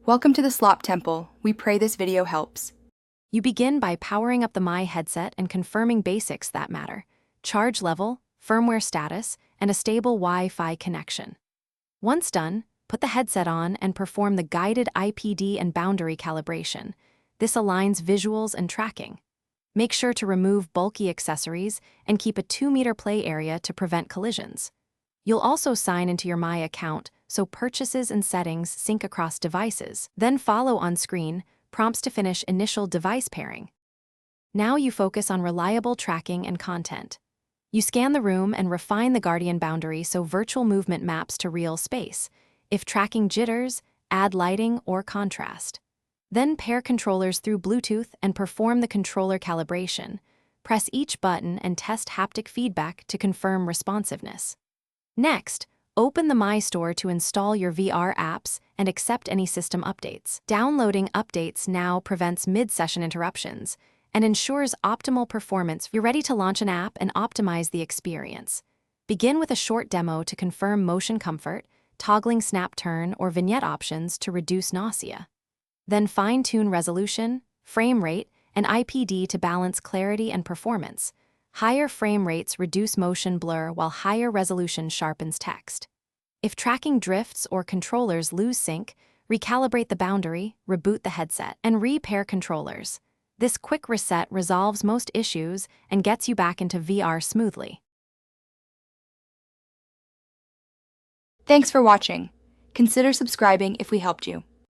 Welcome to the Slop Temple. We pray this video helps. You begin by powering up the My headset and confirming basics that matter: charge level, firmware status, and a stable Wi-Fi connection. Once done, put the headset on and perform the guided IPD and boundary calibration. This aligns visuals and tracking. Make sure to remove bulky accessories and keep a 2-meter play area to prevent collisions. You'll also sign into your My account so purchases and settings sync across devices. Then follow on screen prompts to finish initial device pairing. Now you focus on reliable tracking and content. You scan the room and refine the Guardian boundary so virtual movement maps to real space. If tracking jitters, add lighting or contrast. Then pair controllers through Bluetooth and perform the controller calibration. Press each button and test haptic feedback to confirm responsiveness. Next, open the My Store to install your VR apps and accept any system updates. Downloading updates now prevents mid-session interruptions and ensures optimal performance. You're ready to launch an app and optimize the experience. Begin with a short demo to confirm motion comfort, toggling snap turn or vignette options to reduce nausea. Then fine-tune resolution, frame rate, and IPD to balance clarity and performance. Higher frame rates reduce motion blur while higher resolution sharpens text. If tracking drifts or controllers lose sync, recalibrate the boundary, reboot the headset, and repair controllers. This quick reset resolves most issues and gets you back into VR smoothly. Thanks for watching. Consider subscribing if we helped you.